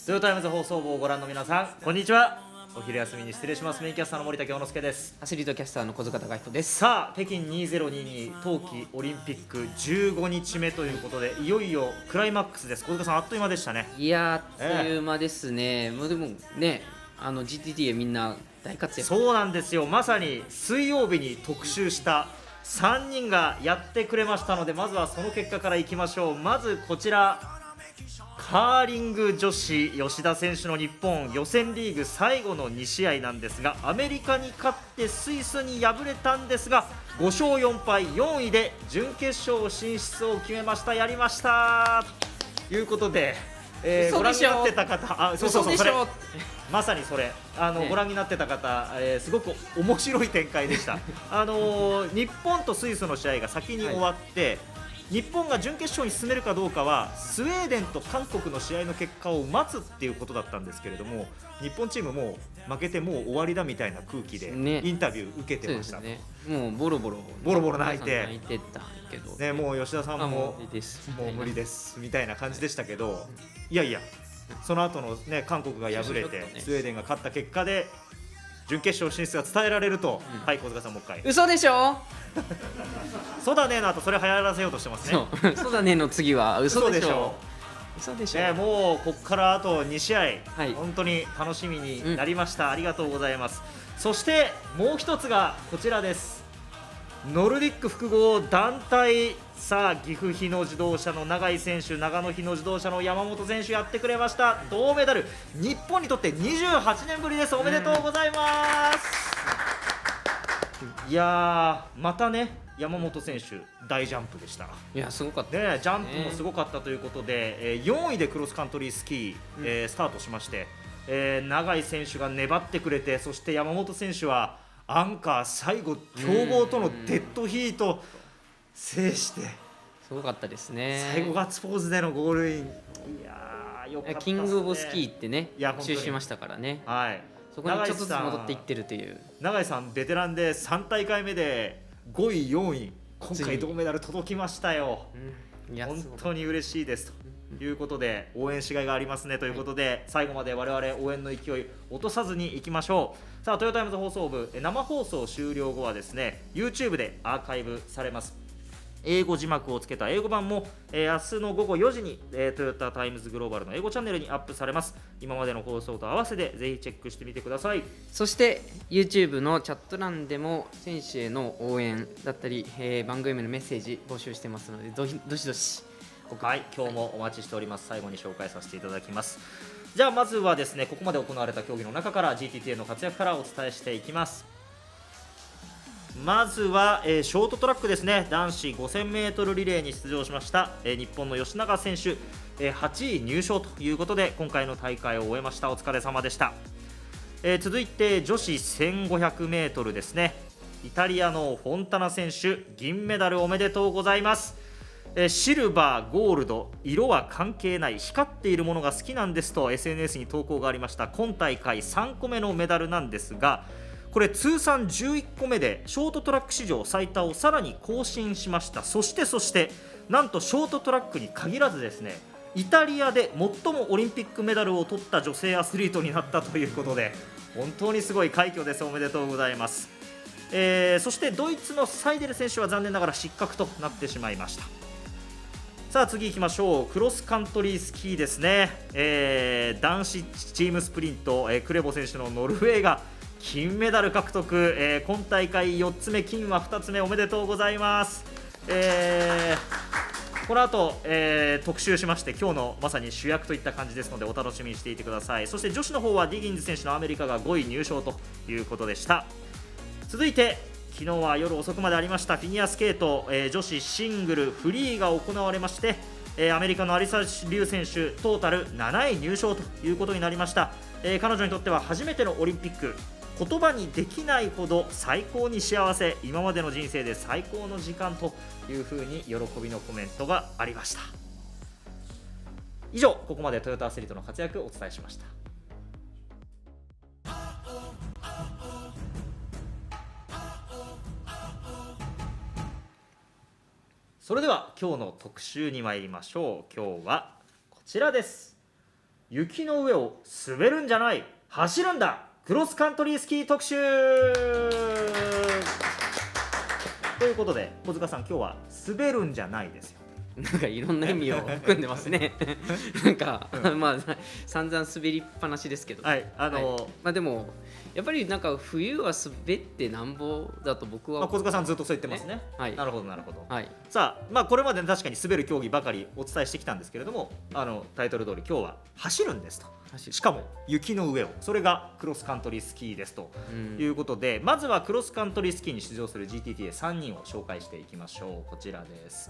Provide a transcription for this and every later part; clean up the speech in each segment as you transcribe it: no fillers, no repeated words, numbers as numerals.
トヨタイムズ放送部をご覧の皆さん、こんにちは。お昼休みに失礼します。メインキャスターの森田京之介です。アスリートキャスターの小塚隆人です。さあ、北京2022冬季オリンピック15日目ということで、いよいよクライマックスです。小塚さん、あっという間でしたね。いやあっという間ですね。もうでもね、GTT へみんな大活躍。そうなんですよ。まさに水曜日に特集した3人がやってくれましたので、まずはその結果からいきましょう。まずこちら、カーリング女子吉田選手の日本予選リーグ最後の2試合なんですが、アメリカに勝ってスイスに敗れたんですが、5勝4敗4位で準決勝進出を決めました。やりましたということで、ご覧になってた方、そうそれまさにそれ、ご覧になってた方、すごく面白い展開でした日本とスイスの試合が先に終わって、日本が準決勝に進めるかどうかはスウェーデンと韓国の試合の結果を待つっていうことだったんですけれども、日本チームも負けてもう終わりだみたいな空気でインタビュー受けてました、ね、もうボロボロ泣いてたけど、ね、もう吉田さんももう無理ですみたいな感じでしたけど、いやいや、その後のね、韓国が敗れてスウェーデンが勝った結果で準決勝進出が伝えられると、はい、小塚さんもう一回。嘘でしょそうだねの後それ流行らせようとしてますね。そうだねの次は嘘でしょ。嘘でしょ。もうここからあと2試合、はい、本当に楽しみになりました、ありがとうございます。そしてもう一つがこちらです。ノルディック複合団体、さあ岐阜日野自動車の永井選手、長野日野自動車の山本選手やってくれました。銅メダル、日本にとって28年ぶりです。おめでとうございます。いやー、またね、山本選手大ジャンプでした。いやすごかった、ね、ジャンプもすごかったということで、4位でクロスカントリースキー、スタートしまして、永井選手が粘ってくれて、そして山本選手はアンカー最後強豪とのデッドヒート制してすごかったですね。最後ガッツポーズでのゴールイン、いやーよかったですね。キングオブスキーってね特集しましたからね、はい、そこにちょっとずつ戻っていってるという。永井さんベテランで3大会目で5位4位、今回銅メダル届きましたよ、本当に嬉しいですということで、応援しがいがありますねということで、最後まで我々応援の勢い落とさずにいきましょう。さあ、トヨタイムズ放送部、生放送終了後はですね YouTube でアーカイブされます。英語字幕をつけた英語版も、明日の午後4時に、トヨタタイムズグローバルの英語チャンネルにアップされます。今までの放送と合わせてぜひチェックしてみてください。そして YouTube のチャット欄でも選手への応援だったり、番組へのメッセージ募集してますので、どしどしはい、今日もお待ちしております。最後に紹介させていただきます。じゃあまずはですね、ここまで行われた競技の中から GTT の活躍からお伝えしていきます。まずは、ショートトラックですね。男子 5000m リレーに出場しました、日本の吉永選手、8位入賞ということで今回の大会を終えました。お疲れ様でした。続いて女子 1500m ですね。イタリアのフォンタナ選手、銀メダルおめでとうございます。シルバー、ゴールド、色は関係ない、光っているものが好きなんですと SNS に投稿がありました。今大会3個目のメダルなんですが、これ通算11個目でショートトラック史上最多をさらに更新しました。そしてなんとショートトラックに限らずですね、イタリアで最もオリンピックメダルを取った女性アスリートになったということで、本当にすごい快挙です。おめでとうございます。そしてドイツのサイデル選手は残念ながら失格となってしまいました。さあ次行きましょう。クロスカントリースキーですね。男子チームスプリント、クレボ選手のノルウェーが金メダル獲得、今大会4つ目、金は2つ目、おめでとうございます。この後、特集しまして、今日のまさに主役といった感じですのでお楽しみにしていてください。そして女子の方はディギンズ選手のアメリカが5位入賞ということでした。続いて昨日は夜遅くまでありましたフィギュアスケート、女子シングルフリーが行われまして、アメリカのアリサ・リュウ選手トータル7位入賞ということになりました。彼女にとっては初めてのオリンピック、言葉にできないほど最高に幸せ、今までの人生で最高の時間というふうに喜びのコメントがありました。以上、ここまでトヨタアスリートの活躍をお伝えしました。それでは今日の特集に参りましょう。今日はこちらです。雪の上を滑るんじゃない、走るんだ、クロスカントリースキー特集ということで、小塚さん、今日は滑るんじゃないですよ。なんかいろんな意味を含んでますね。なんか、まあ散々滑りっぱなしですけど、はい、まあでもやっぱりなんか冬は滑ってなんぼだと僕は、小塚さんずっとそう言ってますね。はい、なるほどなるほど。はい、さあ、まあこれまで確かに滑る競技ばかりお伝えしてきたんですけれども、タイトル通り今日は走るんですと。しかも雪の上を、それがクロスカントリースキーですということで、まずはクロスカントリースキーに出場する GTTA3 人を紹介していきましょう。こちらです。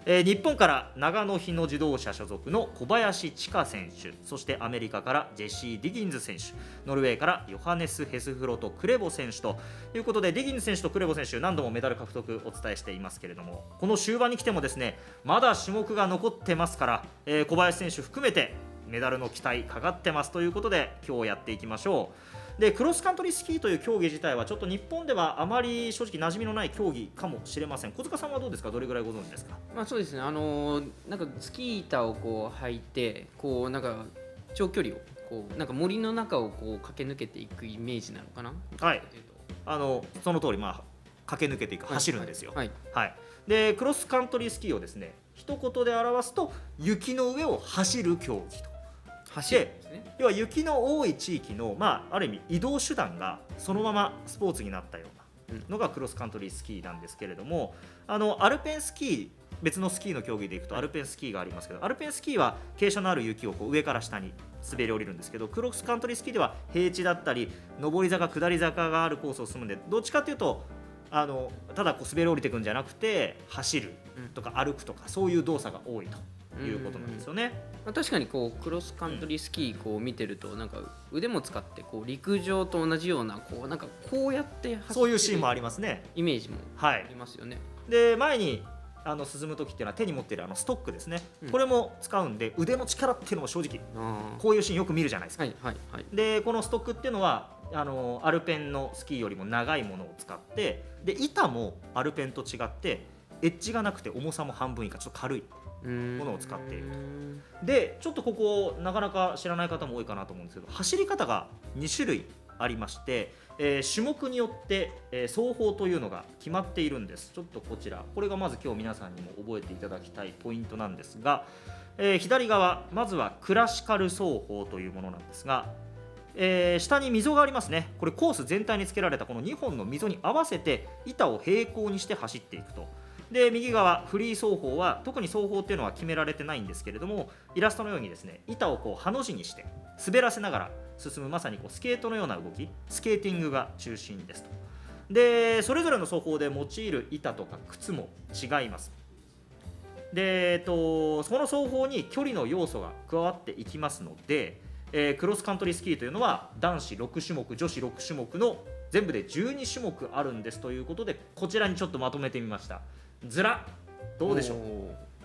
日本から長野日野自動車所属の小林千佳選手、そしてアメリカからジェシー・ディギンズ選手、ノルウェーからヨハネス・ヘスフロト・クレボ選手ということで、ディギンズ選手とクレボ選手、何度もメダル獲得お伝えしていますけれども、この終盤に来てもですね、まだ種目が残ってますから、小林選手含めてメダルの期待かかってますということで、今日やっていきましょう。でクロスカントリースキーという競技自体はちょっと日本ではあまり正直馴染みのない競技かもしれません。小塚さんはどうですか、どれぐらいご存知ですか？まあそうですね、なんかスキー板をこう履いて、こうなんか長距離をこうなんか森の中をこう駆け抜けていくイメージなのかな。はい、その通り、駆け抜けていく、走るんですよ。はい、はい、でクロスカントリースキーをですね、一言で表すと雪の上を走る競技と。走るんですね。要は雪の多い地域の、ある意味移動手段がそのままスポーツになったようなのがクロスカントリースキーなんですけれども、アルペンスキー、別のスキーの競技でいくとアルペンスキーがありますけど、アルペンスキーは傾斜のある雪をこう上から下に滑り降りるんですけど、クロスカントリースキーでは平地だったり上り坂下り坂があるコースを進むんで、どっちかというとただこう滑り降りていくんじゃなくて走るとか歩くとか、そういう動作が多いということなんですよね。確かにこうクロスカントリースキーこう見てると、なんか腕も使ってこう陸上と同じようなこうなんかこうやって走ってる、そういうシーンもありますね。イメージもありますよね。で前に進む時っていうのは手に持っているストックですね、これも使うんで、腕の力っていうのも正直こういうシーンよく見るじゃないですか。でこのストックっていうのはアルペンのスキーよりも長いものを使って、で板もアルペンと違ってエッジがなくて重さも半分以下、ちょっと軽いものを使っていると。でちょっとここなかなか知らない方も多いかなと思うんですけど、走り方が2種類ありまして、種目によって、走法というのが決まっているんです。ちょっとこちら、これがまず今日皆さんにも覚えていただきたいポイントなんですが、左側、まずはクラシカル走法というものなんですが、下に溝がありますね。これコース全体につけられたこの2本の溝に合わせて板を平行にして走っていくと。で右側フリー走法は特に走法っていうのは決められてないんですけれども、イラストのようにですね、板をこうハの字にして滑らせながら進む、まさにこうスケートのような動き、スケーティングが中心ですと。でそれぞれの走法で用いる板とか靴も違います。でその走法に距離の要素が加わっていきますので、クロスカントリースキーというのは男子6種目女子6種目の全部で12種目あるんですということで、こちらにちょっとまとめてみました。ずらどうでしょう。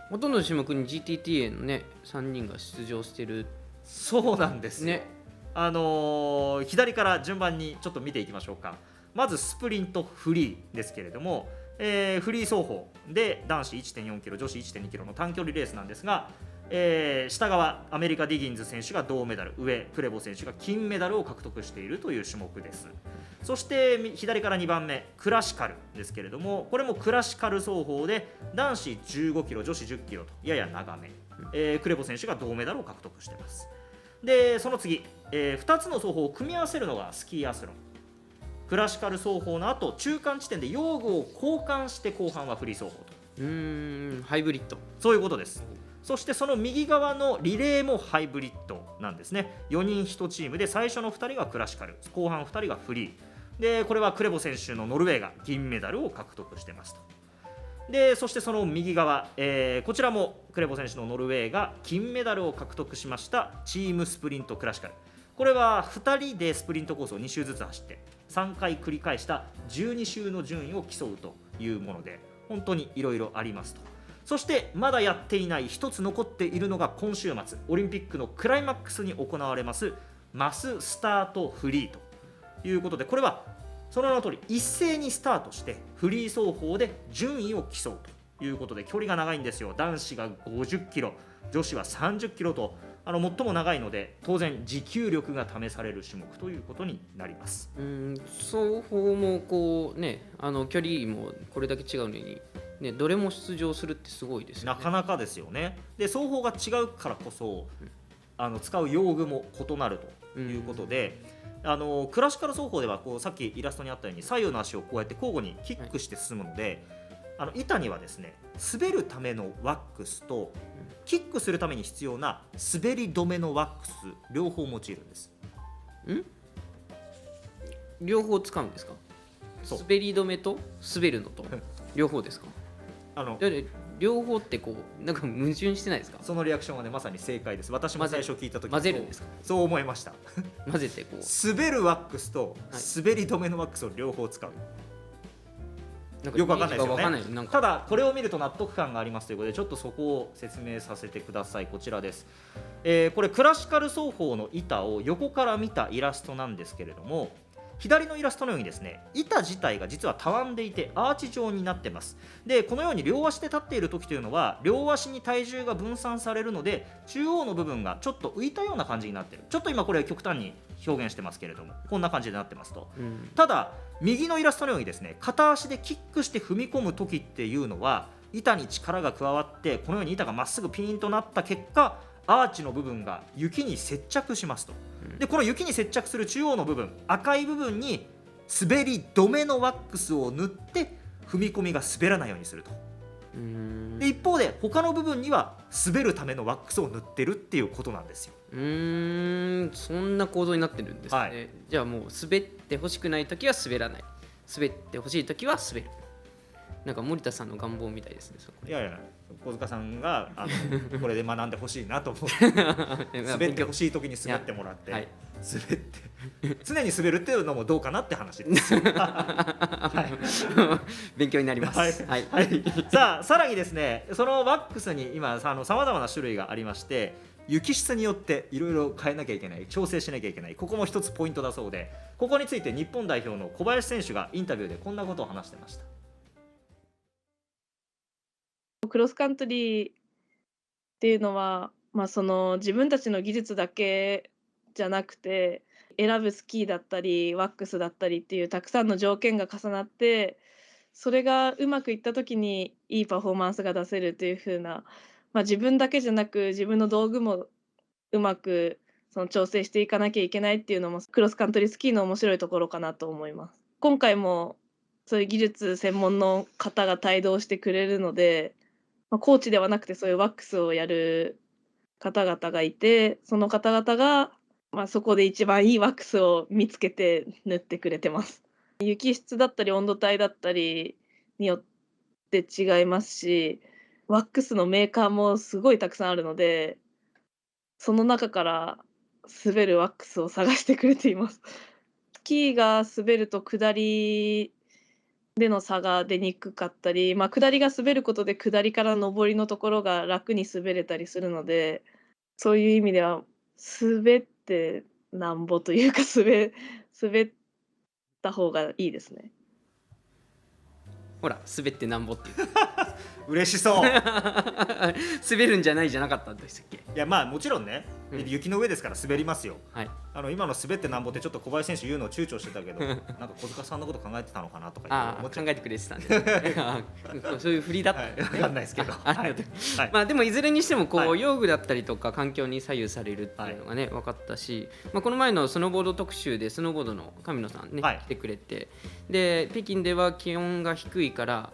ほとんどの種目に GTTA のね3人が出場してる。そうなんですね。左から順番にちょっと見ていきましょうか。まずスプリントフリーですけれども、フリー走法で男子 1.4 キロ女子 1.2 キロの短距離レースなんですが、下側アメリカディギンズ選手が銅メダル、上クレボ選手が金メダルを獲得しているという種目です。そして左から2番目クラシカルですけれども、これもクラシカル走法で男子15キロ女子10キロとやや長め、クレボ選手が銅メダルを獲得しています。でその次、2つの走法を組み合わせるのがスキーアスロン。クラシカル走法の後中間地点で用具を交換して後半はフリー走法と。ハイブリッド、そういうことです。そしてその右側のリレーもハイブリッドなんですね。4人1チームで最初の2人がクラシカル、後半2人がフリーで、これはクレボ選手のノルウェーが銀メダルを獲得してますと。でそしてその右側、こちらもクレボ選手のノルウェーが金メダルを獲得しましたチームスプリントクラシカル。これは2人でスプリントコースを2周ずつ走って3回繰り返した12周の順位を競うというもので、本当にいろいろありますと。そしてまだやっていない一つ残っているのが今週末オリンピックのクライマックスに行われますマススタートフリーということで、これはその名の通り一斉にスタートしてフリー走法で順位を競うということで、距離が長いんですよ。男子が50キロ女子は30キロと最も長いので当然持久力が試される種目ということになります。双方もこうね、距離もこれだけ違うのに、ね、どれも出場するってすごいですよね。なかなかですよね。で双方が違うからこそ、使う用具も異なるということで、クラシカル走法ではこうさっきイラストにあったように左右の足をこうやって交互にキックして進むので、板にはですね滑るためのワックスとキックするために必要な滑り止めのワックス両方用いるんです。両方使うんですか？そう滑り止めと滑るのと両方ですか？だって両方ってこうなんか矛盾してないですか？そのリアクションはねまさに正解です。私も最初聞いた時混ぜるんですか？そう思いました。混ぜてこう滑るワックスと滑り止めのワックスを両方使う、よくわかんないですよね。ただこれを見ると納得感がありますということでちょっとそこを説明させてください。こちらです。これクラシカル走法の板を横から見たイラストなんですけれども、左のイラストのようにですね板自体が実はたわんでいてアーチ状になってます。でこのように両足で立っている時というのは両足に体重が分散されるので中央の部分がちょっと浮いたような感じになっている。ちょっと今これ極端に表現してますけれどもこんな感じになってますと、ただ右のイラストのようにですね片足でキックして踏み込む時っていうのは板に力が加わってこのように板がまっすぐピーンとなった結果アーチの部分が雪に接着しますと。でこの雪に接着する中央の部分赤い部分に滑り止めのワックスを塗って踏み込みが滑らないようにすると。で一方で他の部分には滑るためのワックスを塗ってるっていうことなんですよ。そんな構造になってるんですね、じゃあもう滑ってほしくないときは滑らない、滑ってほしいときは滑る。なんか森田さんの願望みたいですね。いやいや小塚さんがこれで学んでほしいなと思って滑ってほしい時に滑ってもらって、滑って常に滑るっていうのもどうかなって話です。勉強になります。さあさらにですねそのワックスに今さまざまな種類がありまして雪質によっていろいろ変えなきゃいけない調整しなきゃいけない、ここも一つポイントだそうで、ここについて日本代表の小林選手がインタビューでこんなことを話してました。クロスカントリーっていうのは、その自分たちの技術だけじゃなくて選ぶスキーだったりワックスだったりっていうたくさんの条件が重なってそれがうまくいった時にいいパフォーマンスが出せるっていう風な、自分だけじゃなく自分の道具もうまくその調整していかなきゃいけないっていうのもクロスカントリースキーの面白いところかなと思います。今回もそういう技術専門の方が帯同してくれるので、コーチではなくてそういうワックスをやる方々がいて、その方々が、そこで一番いいワックスを見つけて塗ってくれてます。雪質だったり温度帯だったりによって違いますし、ワックスのメーカーもすごいたくさんあるので、その中から滑るワックスを探してくれています。スキーが滑ると下りでの差が出にくかったり、下りが滑ることで下りから上りのところが楽に滑れたりするので、そういう意味では滑ってなんぼというか滑った方がいいですね。ほら滑ってなんぼっていう嬉しそう。滑るんじゃないじゃなかったんでしたっけ？いやもちろんね、雪の上ですから滑りますよ。今の滑ってなんぼってちょっと小林選手言うのを躊躇してたけどなんか小塚さんのこと考えてたのかなとか考えてくれてたんでそういう振りだった、分かんないですけどでもいずれにしてもこう、用具だったりとか環境に左右されるっていうのがね、分かったし、この前のスノーボード特集でスノーボードの神野さんね、来てくれて、で北京では気温が低いから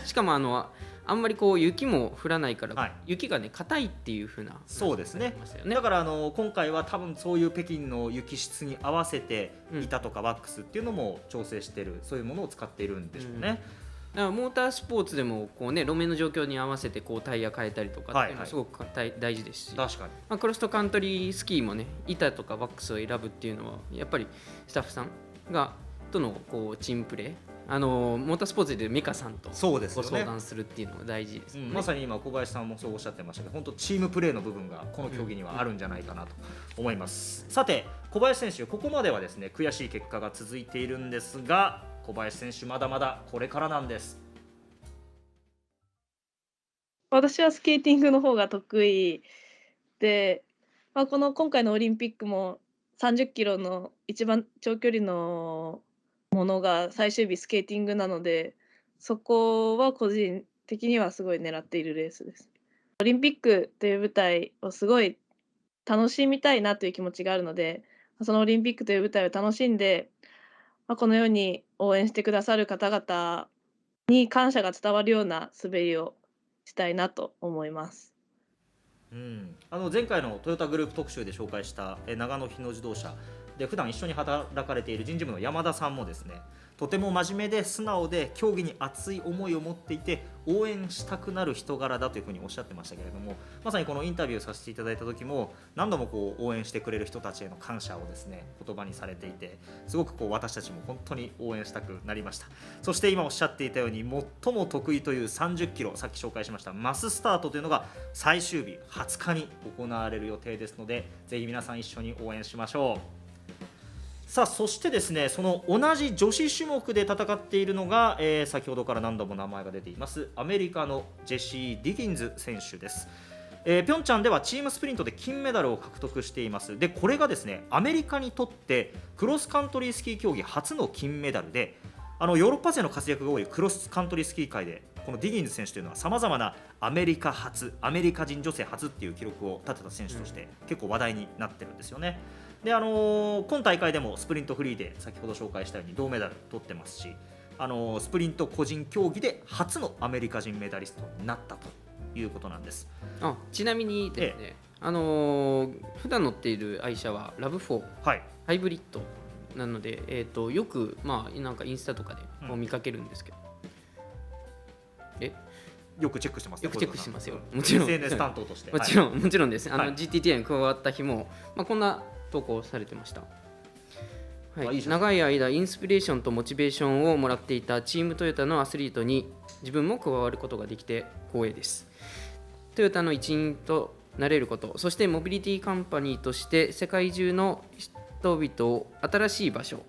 しかもあんまりこう雪も降らないから、雪がね硬いっていう風な。そうですね。だから今回は多分そういう北京の雪質に合わせて板とかワックスっていうのも調整してる、そういうものを使っているんでしょうね。だからモータースポーツでもこう、ね、路面の状況に合わせてこうタイヤ変えたりとかっていうのはすごく大事ですし、確かにクロスカントリースキーもね板とかワックスを選ぶっていうのはやっぱりスタッフさんがとのこうチームプレー、モータースポーツでメカさんとご相談するっていうのが大事ですね。まさに今小林さんもそうおっしゃってましたけど、本当チームプレーの部分がこの競技にはあるんじゃないかなと思います。さて小林選手、ここまではですね悔しい結果が続いているんですが、小林選手まだまだこれからなんです。私はスケーティングの方が得意で、この今回のオリンピックも30キロの一番長距離のものが最終日スケーティングなので、そこは個人的にはすごい狙っているレースです。オリンピックという舞台をすごい楽しみたいなという気持ちがあるので、そのオリンピックという舞台を楽しんで、このように応援してくださる方々に感謝が伝わるような滑りをしたいなと思います。前回のトヨタグループ特集で紹介した長野日野自動車で普段一緒に働かれている人事部の山田さんもですね、とても真面目で素直で競技に熱い思いを持っていて応援したくなる人柄だというふうにおっしゃってましたけれども、まさにこのインタビューさせていただいた時も何度も応援してくれる人たちへの感謝をですね言葉にされていて、すごく私たちも本当に応援したくなりました。そして今おっしゃっていたように最も得意という30キロ、さっき紹介しましたマススタートというのが最終日20日に行われる予定ですので、ぜひ皆さん一緒に応援しましょう。さあそしてですね、その同じ女子種目で戦っているのが、先ほどから何度も名前が出ていますアメリカのジェシー・ディギンズ選手です。ピョンチャンではチームスプリントで金メダルを獲得しています。でこれがですねアメリカにとってクロスカントリースキー競技初の金メダルで、ヨーロッパ勢の活躍が多いクロスカントリースキー界でこのディギンズ選手というのはさまざまなアメリカ人女性初っていう記録を立てた選手として結構話題になってるんですよね。で今大会でもスプリントフリーで先ほど紹介したように銅メダル取ってますし、スプリント個人競技で初のアメリカ人メダリストになったということなんです。ちなみにですね、普段乗っている愛車はラブ4、ハイブリッドなので、よく、なんかインスタとかで見かけるんですけど、よくチェックしてます、よくチェックしてますよ。もちろん SNS 担当としてもちろんです。GTTA に加わった日も、こんな投稿されてました。長い間インスピレーションとモチベーションをもらっていたチームトヨタのアスリートに自分も加わることができて光栄です。トヨタの一員となれること、そしてモビリティカンパニーとして世界中の人々を新しい場所、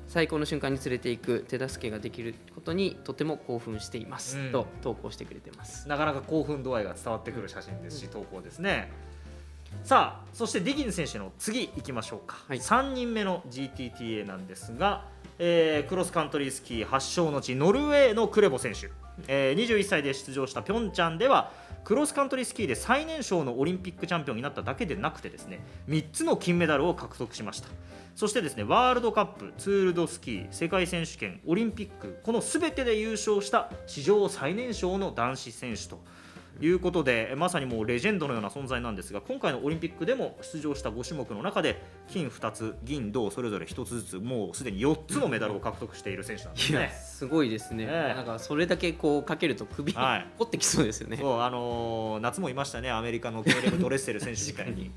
最高の瞬間に連れていく手助けができることにとても興奮しています、と投稿してくれてます。なかなか興奮度合いが伝わってくる写真ですし、投稿ですね。さあそしてディギンズ選手の次いきましょうか、3人目の GTTA なんですが、クロスカントリースキー発祥の地ノルウェーのクレボ選手、21歳で出場したピョンチャンではクロスカントリースキーで最年少のオリンピックチャンピオンになっただけでなくてですね、3つの金メダルを獲得しました。そしてですねワールドカップ、ツール・ド・スキー、世界選手権、オリンピック、この全てで優勝した史上最年少の男子選手ということで、まさにもうレジェンドのような存在なんですが、今回のオリンピックでも出場した5種目の中で金2つ、銀、銅それぞれ1つずつ、もうすでに4つのメダルを獲得している選手なんですね。すごいですね。なんかそれだけこうかけると首凝ってきそうですよね。そう夏もいましたね、アメリカのケイレブ・ドレッセル選手みたいに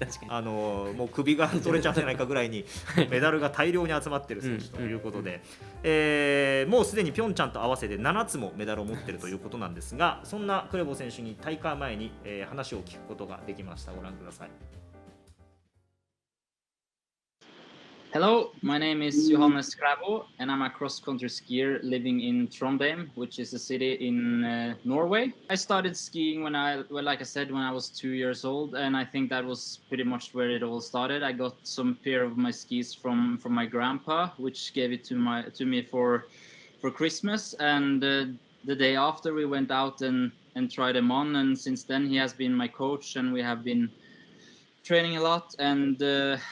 もう首が取れちゃうんじゃないかぐらいにメダルが大量に集まっている選手ということで、もうすでにピョンチャンと合わせて7つもメダルを持っているということなんですが、そんなクレボ選手に大会前に、話を聞くことができました。ご覧ください。Hello, my name is Johannes Kræbo, and I'm a cross-country skier living in Trondheim, which is a city in Norway. I started skiing when I was 2 years old, and I think that was pretty much where it all started. I got some pair of my skis from my grandpa, which gave it to me for Christmas, and the day after we went out and tried them on, and since then he has been my coach, and we have been training a lot, and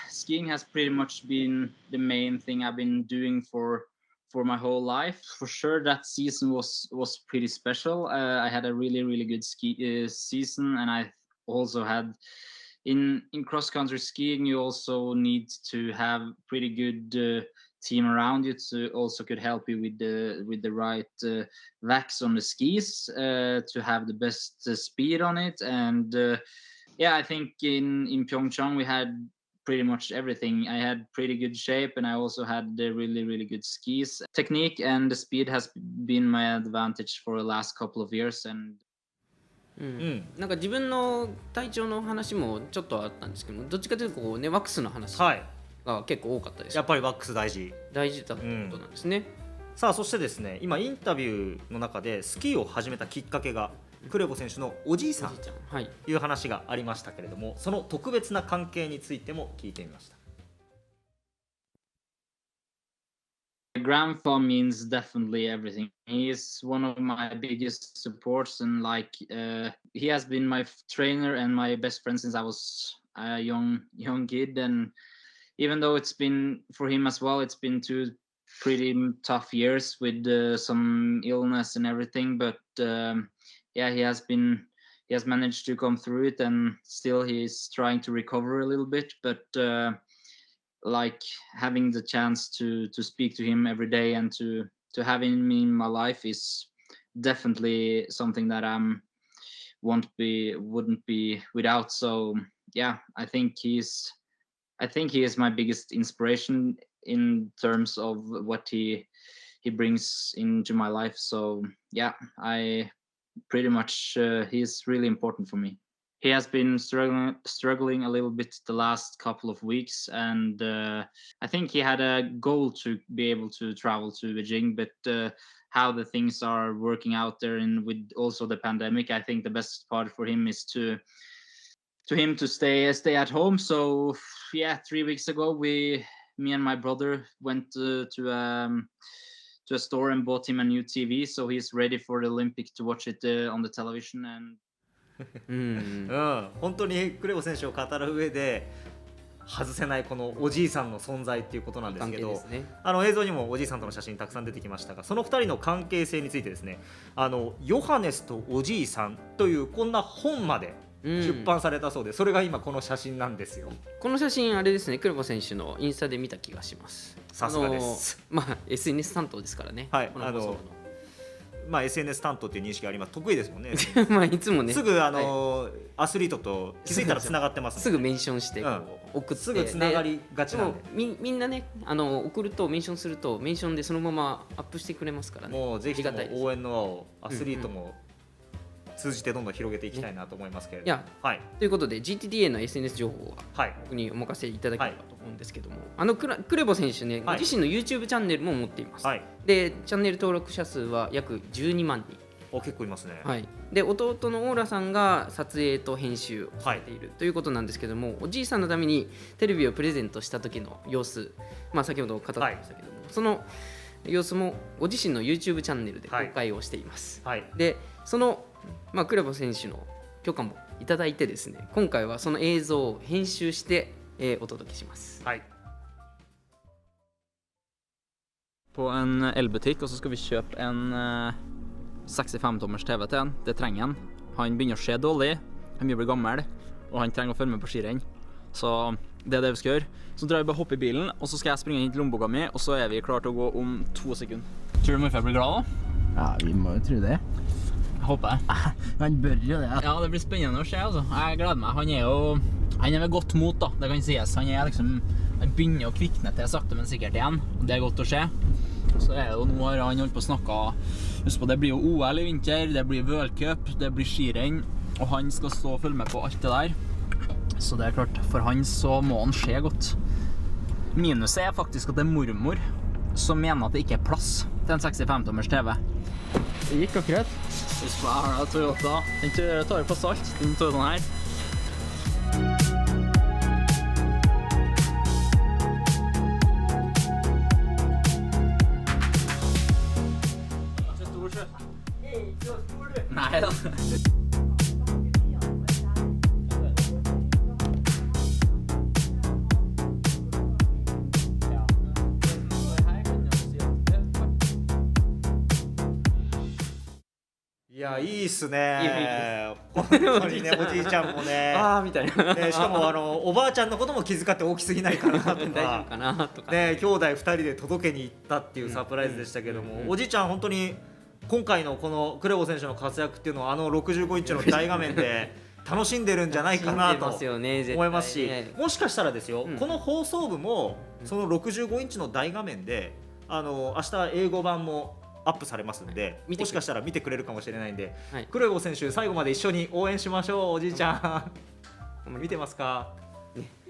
skiing has pretty much been the main thing I've been doing for my whole life. For sure that season was pretty special. I had a really good ski season, and I also had in cross-country skiing you also need to have pretty good team around you to also could help you with the right wax on the skis to have the best speed on it. And I think in Pyeongchang we had pretty much everything. I had pretty good shape, and I also had the really good skis. Technique and the speed has been my advantage for the last couple of years. Andなんか自分の体調の話もちょっとあったんですけども、どっちかというとこうねワックスの話が結構多かったです。やっぱりワックス大事だったことなんですね。さあそしてですね、今インタビューの中でスキーを始めたきっかけがクレボ選手のおじいさんという話がありましたけれども、その特別な関係についても聞いてみました。Grandpa means definitely everything. He is one of my biggest supports, and he has been my trainer and my best friend since I was a young kid. And even though it's been for him as well, it's been 2 pretty tough years with some illness and everything. But he has managed to come through it, and still he's trying to recover a little bit. But having the chance to speak to him every day and to have him in my life is definitely something that wouldn't be without. So yeah, I think he is my biggest inspiration in terms of what he brings into my life. So yeah, I pretty much he's really important for me. He has been struggling a little bit the last couple of weeks, and I think he had a goal to be able to travel to Beijing, but how the things are working out there, and with also the pandemic, I think the best part for him is to stay at home. So yeah, 3 weeks ago, me and my brother went to a store and bought him a new TV, so he's ready for the Olympic to watch it on the television. And 本当にクレボ選手を語る上で外せないこのおじいさんの存在っていうことなんですけど、映像にもおじいさんとの写真たくさん出てきましたが、その2人の関係性についてですね、ヨハネスとおじいさんというこんな本まで出版されたそうで、それが今この写真なんですよ。この写真あれですね、クレボ選手のインスタで見た気がします。さすがです。SNS 担当ですからね。はい、SNS 担当っていう認識あります。得意ですもんね。いつもね、すぐアスリートと気づいたらつながってますもんね。すぐメンションして送って、すぐつながりがちなんで、みんなね、送るとメンションするとメンションでそのままアップしてくれますからね。もうぜひとも応援の輪をアスリートも通じてどんどん広げていきたいなと思いますけれども、ということで GTTA の SNS 情報は僕にお任せいただければと思うんですけども、クレボ選手ね、ご自身の YouTube チャンネルも持っています。でチャンネル登録者数は約12万人。結構いますね。で弟のオーラさんが撮影と編集をされているということなんですけども、おじいさんのためにテレビをプレゼントした時の様子、先ほど語ってましたけども、その様子もご自身の YouTube チャンネルで公開をしています。でそのクレボ選手の許可もいただいてですね、今回はその映像を編集して、お届けします。På en elbutikk, og så skal vi kjøpe en 65-tommers TV til han. Det trenger han. Han begynner å se dårlig, han begynner å bli gammel, og han trenger å følge med på skirenn. Så det er det vi skal gjøre. Så tror jeg vi bare hopper i bilen, og så skal jeg springe inn til lommeboka mi, og så er vi klare til å gå om 2 sekunder. Tror du morfar blir glad da? Ja, vi må jo tro det. Jeg håper det. Han bør jo det. Ja, det blir spennende å se, altså. Jeg gleder meg. Han er med godt mot, da. Det kan sies. Han begynner å kvikne til sakte, men sikkert igjen. Og det er godt å se. Så er det jo, nå har han holdt på å snakke. Husk på, det blir jo OL i vinter, det blir World Cup, det blir skirenn, og han skal stå og følge med på alt det der. Så det er klart, for han så må han se godt. Minuset er faktisk at det er mormor som mener at det ikke er plass til en 65-tommers TV. Det gikk akkurat. Husk på, jeg har da Toyota. Den tar plass alt, den Toyotaen her. Nei da.いや、いいっすね。本当にね、おじいちゃんもね。みたいな。しかもおばあちゃんのことも気遣って大きすぎないかなとか。大丈夫かなとか。ね、兄弟2人で届けに行ったっていうサプライズでしたけども、おじいちゃん本当に今回のこのクレボ選手の活躍っていうのは65インチの大画面で楽しんでるんじゃないかなと思いますし、もしかしたらですよ、この放送部もその65インチの大画面で明日英語版もアップされますんで、もしかしたら見てくれるかもしれないんで、クレボ選手最後まで一緒に応援しましょう。おじいちゃん見てますか？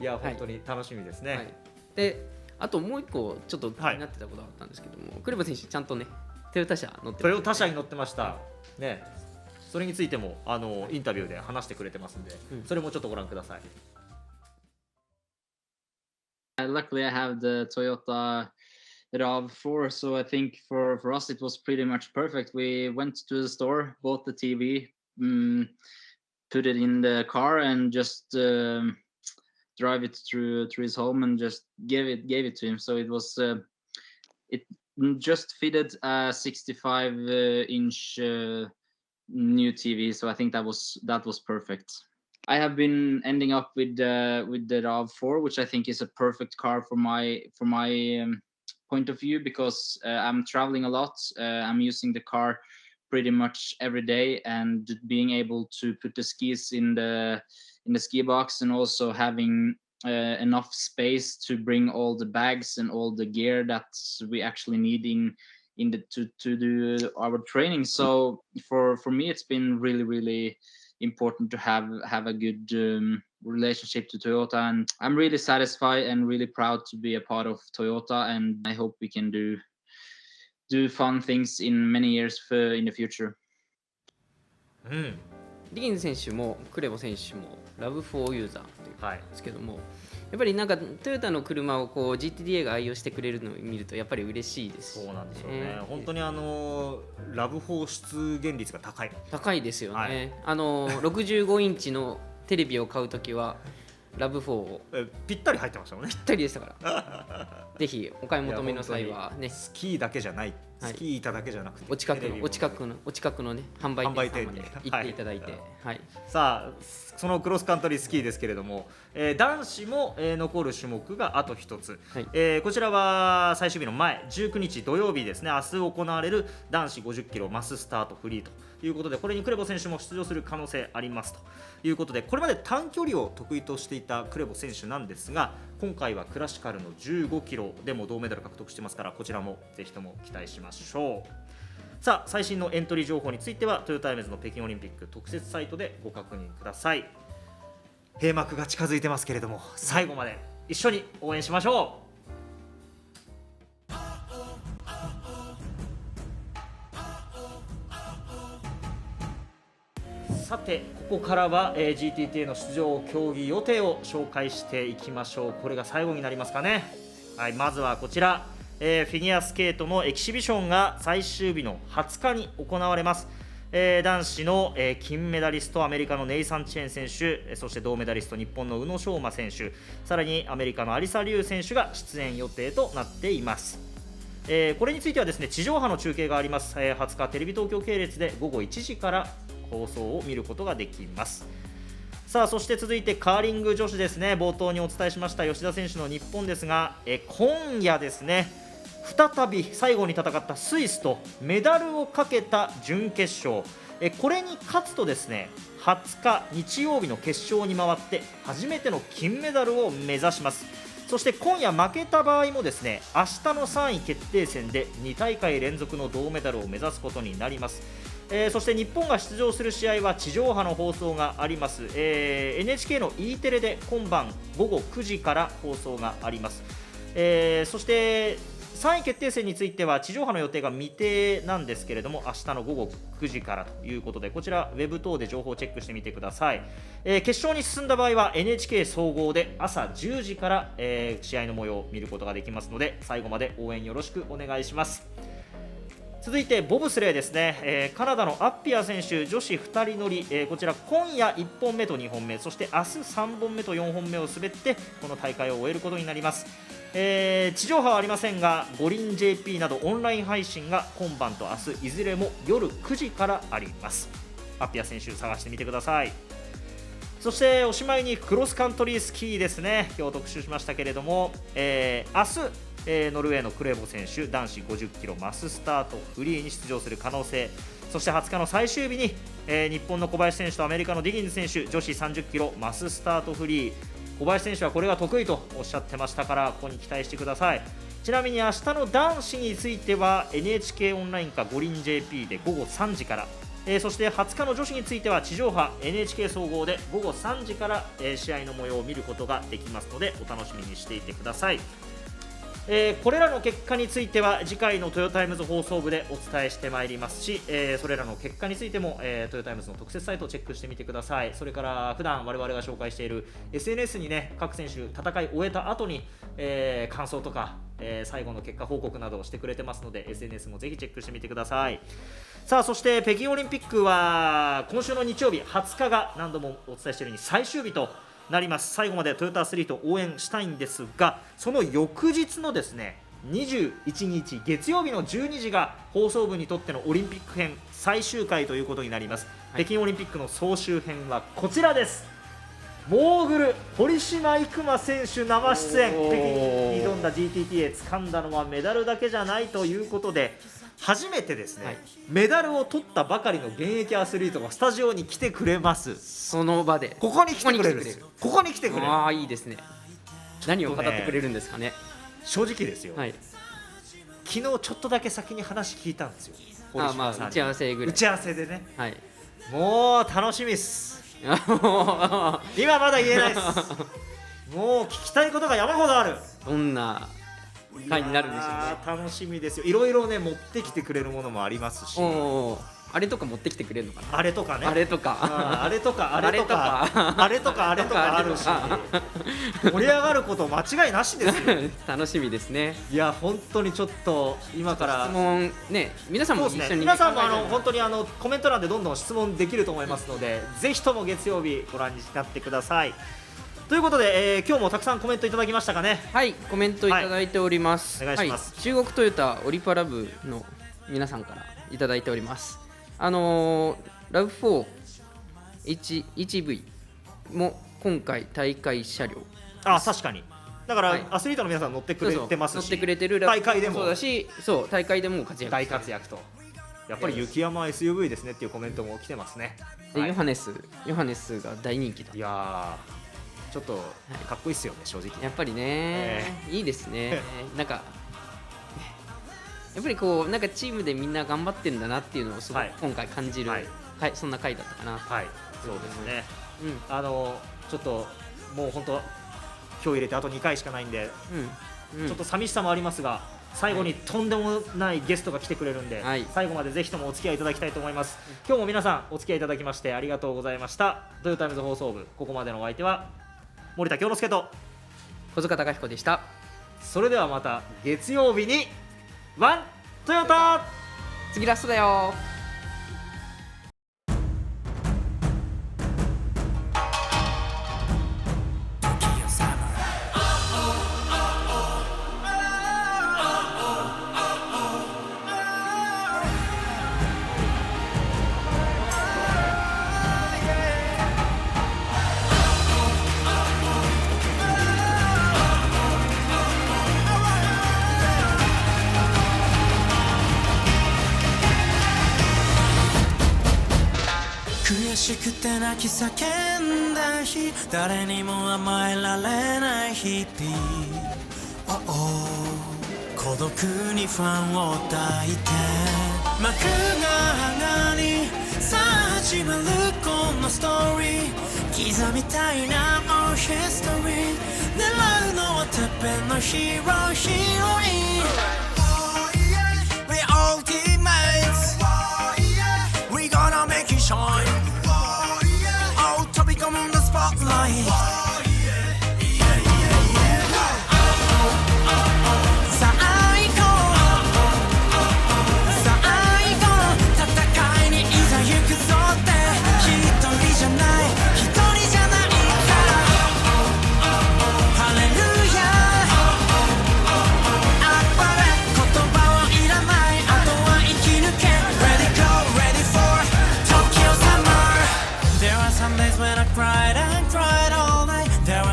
いや、本当に楽しみですね。で、あともう一個ちょっと気になってたことがあったんですけども、クレボ選手ちゃんとねトヨタ車乗ってました。トヨタ車に乗ってましたね。それについてもインタビューで話してくれてますんで、それもちょっとご覧ください。Luckily, I have the Toyota RAV4, so I think for us it was pretty much perfect. We went to the store, bought the TV, put it in the car, and just drive it through his home and just gave it to him. So it was it just fitted a 65-inch new TV. So I think that was perfect. I have been ending up with the RAV4, which I think is a perfect car for my point of view, because I'm traveling a lot. I'm using the car pretty much every day, and being able to put the skis in the ski box, and also having enough space to bring all the bags and all the gear that we actually need to do our training. So for me, it's been really important to have a good relationship to Toyota, and I'm really satisfied and really proud to be a part of Toyota, and I hope we can do fun things in many years in the future. ディギンズ選手もクレボ選手もラブ4ユーザーというんですけども、やっぱりなんかトヨタの車をこう GTDA が愛用してくれるのを見るとやっぱり嬉しいです、ね。そうなんですよね。本当にラブ4出現率が高いですよね。65インチのテレビを買うときはラブ4をぴったり入ってましたもんね。ぴったりでしたからぜひお買い求めの際はね、スキーだけじゃない、スキー板だけじゃなくて、お近くのね販売店まで行っていただいて、さあそのクロスカントリースキーですけれども、男子も、残る種目があと一つ、こちらは最終日の前19日土曜日ですね、明日行われる男子50キロマススタートフリーということで、これにクレボ選手も出場する可能性ありますということで、これまで短距離を得意としていたクレボ選手なんですが、今回はクラシカルの15キロでも銅メダル獲得してますから、こちらもぜひとも期待しましょう。さあ最新のエントリー情報についてはトヨタイムズの北京オリンピック特設サイトでご確認ください。閉幕が近づいてますけれども、最後まで一緒に応援しましょう。さてここからは、GTTA の出場競技予定を紹介していきましょう。これが最後になりますかね。まずはこちら、フィギュアスケートのエキシビションが最終日の20日に行われます。男子の、金メダリストアメリカのネイサン・チェン選手、そして銅メダリスト日本の宇野昌磨選手、さらにアメリカのアリサ・リュウ選手が出演予定となっています。これについてはですね、地上波の中継があります。20日テレビ東京系列で午後1時から放送を見ることができます。さあそして続いてカーリング女子ですね。冒頭にお伝えしました吉田選手の日本ですが、今夜ですね、再び最後に戦ったスイスとメダルをかけた準決勝、これに勝つとですね、20日日曜日の決勝に回って初めての金メダルを目指します。そして今夜負けた場合もですね、明日の3位決定戦で2大会連続の銅メダルを目指すことになります。そして日本が出場する試合は地上波の放送があります。NHK の E テレで今晩午後9時から放送があります。そして3位決定戦については地上波の予定が未定なんですけれども、明日の午後9時からということで、こちらウェブ等で情報をチェックしてみてください。決勝に進んだ場合は NHK 総合で朝10時から、試合の模様を見ることができますので、最後まで応援よろしくお願いします。続いてボブスレーですね、カナダのアッピア選手女子2人乗り、こちら今夜1本目と2本目、そして明日3本目と4本目を滑ってこの大会を終えることになります。地上波はありませんが五輪 JP などオンライン配信が今晩と明日いずれも夜9時からあります。アッピア選手探してみてください。そしておしまいにクロスカントリースキーですね。今日特集しましたけれども、明日ノルウェーのクレボ選手男子50キロマススタートフリーに出場する可能性、そして20日の最終日に、日本の小林選手とアメリカのディギンズ選手女子30キロマススタートフリー、小林選手はこれが得意とおっしゃってましたから、ここに期待してください。ちなみに明日の男子については NHK オンラインか五輪 JP で午後3時から、そして20日の女子については地上波 NHK 総合で午後3時から、試合の模様を見ることができますのでお楽しみにしていてください。これらの結果については次回のトヨタイムズ放送部でお伝えしてまいりますし、それらの結果についても、トヨタイムズの特設サイトをチェックしてみてください。それから普段我々が紹介している SNS にね、各選手戦い終えた後に、感想とか、最後の結果報告などをしてくれてますので SNS もぜひチェックしてみてください。さあ、そして北京オリンピックは今週の日曜日20日が何度もお伝えしているように最終日となります。最後までトヨタアスリートを応援したいんですが、その翌日のですね21日月曜日の12時が放送部にとってのオリンピック編最終回ということになります。北京オリンピックの総集編はこちらです。モーグル堀島行真選手生出演。北京に挑んだ GTT へ掴んだのはメダルだけじゃないということで、初めてですね、メダルを取ったばかりの現役アスリートがスタジオに来てくれます。その場でここに来てくれる。ここに来てくれる。ああ、いいですね。何を語ってくれるんですかね。正直ですよ、昨日ちょっとだけ先に話聞いたんですよ。打ち合わせぐらい。打ち合わせでね、もう楽しみっす。今まだ言えないです。もう聞きたいことが山ほどある。どんな回になるんでしょうね。楽しみですよ。いろいろね持ってきてくれるものもありますし、あれとか持ってきてくれるのかな。あれとかね、あれとかあれとかあれとかあれとかあれとかあるし、盛り上がること間違いなしですよ。楽しみですね。いや本当にちょっと今から質問ね、皆さんも一緒に、皆さんも本当にコメント欄でどんどん質問できると思いますので、ぜひとも月曜日ご覧になってください。ということで、今日もたくさんコメントいただきましたかね。はい、コメントいただいております。お願いします。中国トヨタオリパラ部の皆さんからいただいております。ラブ4 1V も今回大会車両。確かに。だから、アスリートの皆さん乗ってくれてますし、乗ってくれてる大会でもそうだし、そう大会でも大活躍と。やっぱり雪山 SUV ですねっていうコメントも来てますね。で、ヨハネスが大人気だ。いやー、ちょっとかっこいいっすよね、正直。やっぱりね、いいですね。なんかやっぱりこうなんかチームでみんな頑張ってんだなっていうのをすごく今回感じる、そんな回だったかな。はい、そうですね。ちょっともう本当今日入れてあと2回しかないんで、ちょっと寂しさもありますが、最後にとんでもないゲストが来てくれるんで、最後までぜひともお付き合いいただきたいと思います。今日も皆さんお付き合いいただきましてありがとうございました。トヨタイムズ放送部、ここまでのお相手は森田京之介と小塚貴彦でした。それではまた月曜日にワントヨタ。次ラストだよ。悔しくて泣き叫んだ日、誰にも甘えられない日々、孤独にファンを抱いて幕が上がり、さあ始まるこのストーリー、刻みたいな Our history、 狙うのはてっぺんのヒーローヒロイン、 We all teammates, We gonna make it shine, Oh 飛び込むんだスポットライト、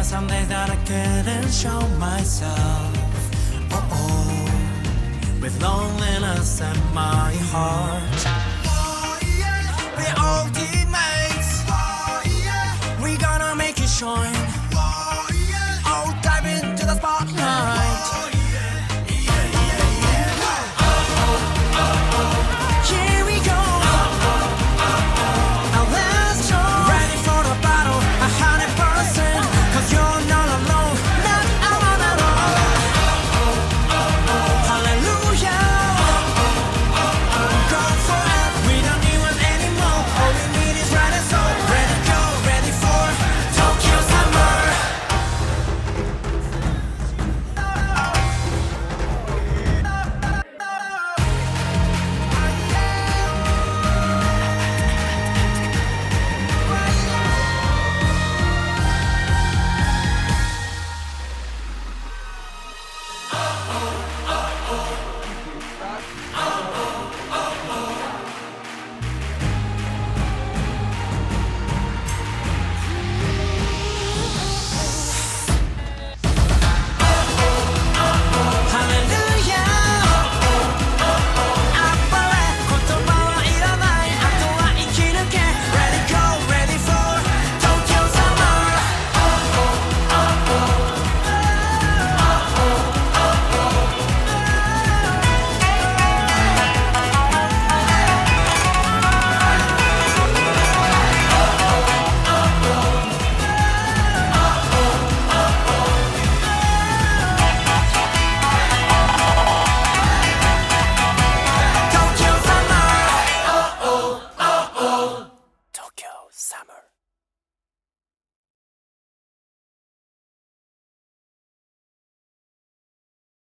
Some days that I couldn't show myself, with loneliness in my heart. We all teammates, we gonna make it shine.